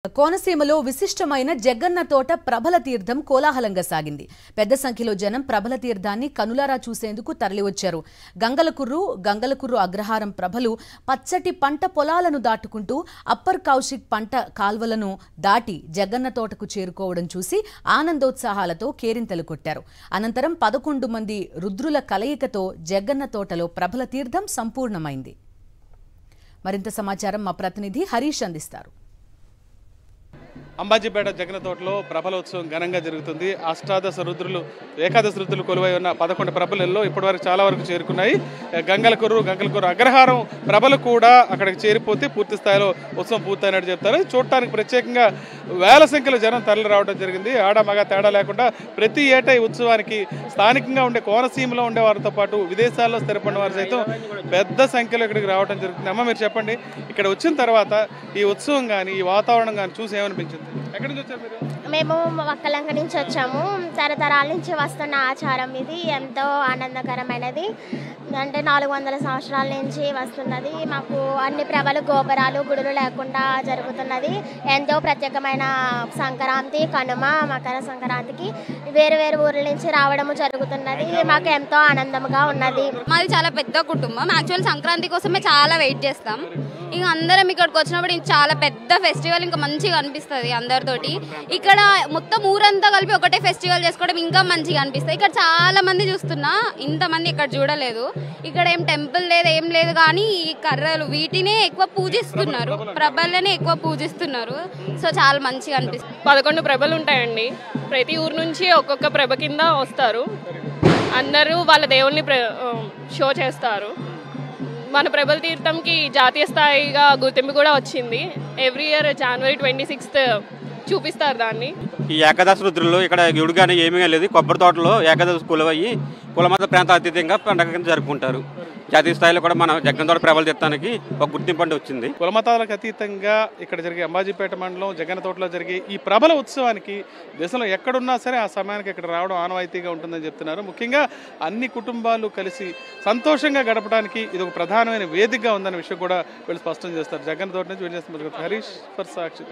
కోనసీమలో విశిష్టమైన జగ్గన్న తోట ప్రభల తీర్థం కోలాహలంగా సాగింది. పెద్ద సంఖ్యలో జనం ప్రభల తీర్థాన్ని కనులారా చూసేందుకు తరలివచ్చారు. గంగలకుర్రు అగ్రహారం ప్రభలు పచ్చటి పంట పొలాలను దాటుకుంటూ అప్పర్ కౌశిక్ పంట కాల్వలను దాటి జగ్గన్న తోటకు చేరుకోవడం చూసి ఆనందోత్సాహాలతో కేరింతలు కొట్టారు. అనంతరం 11 మంది రుద్రుల కలయికతో జగ్గన్న తోటలో ప్రభల తీర్థం సంపూర్ణమైంది. మరింత సమాచారం మా ప్రతినిధి హరీష్ అందిస్తారు. అంబాజీపేట జగ్గన్న తోటలో ప్రభలోత్సవం ఘనంగా జరుగుతుంది. ఏకాదశ రుద్రులు కొలువై ఉన్న 11 ప్రభలలో ఇప్పటివరకు చాలా వరకు చేరుకున్నాయి. గంగలకుర్రు అగ్రహారం ప్రభలు కూడా అక్కడికి చేరిపోతే పూర్తి స్థాయిలో ఉత్సవం పూర్తయినట్టు చెప్తారు. చూడటానికి ప్రత్యేకంగా వేల సంఖ్యలో జనం తరలి రావడం జరిగింది. ఆడ మగ తేడా లేకుండా ప్రతి ఏటా ఈ ఉత్సవానికి స్థానికంగా ఉండే కోనసీమలో ఉండే వారితో పాటు విదేశాల్లో స్థిరపడిన వారు సైతం పెద్ద సంఖ్యలో ఇక్కడికి రావడం జరుగుతుంది. అమ్మ, మీరు చెప్పండి, ఇక్కడ వచ్చిన తర్వాత ఈ ఉత్సవం కానీ ఈ వాతావరణం కానీ చూసి ఏమనిపించింది? ఎక్కడి నుంచి వచ్చారు మీరు? మేము వక్కలంక నుంచి వచ్చాము. తరతరాల నుంచి వస్తున్న ఆచారం ఇది. ఎంతో ఆనందకరమైనది. అంటే 400 సంవత్సరాల నుంచి వస్తున్నది. మాకు అన్ని ప్రభలు, గోపురాలు, గుడులు లేకుండా జరుగుతున్నది. ఎంతో ప్రత్యేకమైన సంక్రాంతి, కనుమ, మకర సంక్రాంతికి వేరు వేరు ఊర్ల నుంచి రావడము జరుగుతున్నది. మాకు ఎంతో ఆనందంగా ఉన్నది. మాది చాలా పెద్ద కుటుంబం. యాక్చువల్ సంక్రాంతి కోసమే చాలా వెయిట్ చేస్తాం. ఇంకా అందరం ఇక్కడికి వచ్చినప్పుడు చాలా పెద్ద ఫెస్టివల్, ఇంకా మంచిగా అనిపిస్తుంది అందరితోటి. ఇక్కడ మొత్తం ఊరంతా కలిపి ఒకటే ఫెస్టివల్ చేసుకోవడం ఇంకా మంచిగా అనిపిస్తుంది. ఇక్కడ చాలా మంది చూస్తున్నా, ఇంతమంది ఇక్కడ చూడలేదు. ఇక్కడ ఏం టెంపుల్ లేదు, ఏం లేదు, కానీ ఈ కర్రలు వీటినే ఎక్కువ పూజిస్తున్నారు, ప్రభలనే ఎక్కువ పూజిస్తున్నారు. సో చాలా మంచిగా అనిపిస్తుంది. 11 ప్రభలు ఉంటాయండి. ప్రతి ఊరు నుంచి ఒక్కొక్క ప్రభ కింద వస్తారు. అందరూ వాళ్ళ దేవుల్ని షో చేస్తారు. మన ప్రభల తీర్థంకి జాతీయ స్థాయిగా గుర్తింపు కూడా వచ్చింది. ఎవ్రీ ఇయర్ January 26th చూపిస్తారు దాన్ని. ఈ ఏకాదశి రుద్రులు ఇక్కడ గుడి కానీ ఏమీ లేదు. కొబ్బరి తోటలో ఏకాదశి కులవయ్యి కులమత ప్రాంత అతీతంగా పండుగ కింద జరుపుకుంటారు. జాతీయ స్థాయిలో కూడా మన జగ్గన్న తోట ప్రభల తీర్థానికి ఒక గుర్తింపు అంటూ వచ్చింది. కులమతాలకు అతీతంగా ఇక్కడ జరిగే అంబాజీపేట మండలం జగ్గన్న తోటలో జరిగే ఈ ప్రభల ఉత్సవానికి దేశంలో ఎక్కడున్నా సరే ఆ సమయానికి ఇక్కడ రావడం ఆనవాయితీగా ఉంటుందని చెప్తున్నారు. ముఖ్యంగా అన్ని కుటుంబాలు కలిసి సంతోషంగా గడపడానికి ఇది ఒక ప్రధానమైన వేదికగా ఉందన్న విషయం కూడా వీళ్ళు స్పష్టం చేస్తారు. జగ్గన్న తోట నుంచి హరీష్ ఫర్ సాక్షి.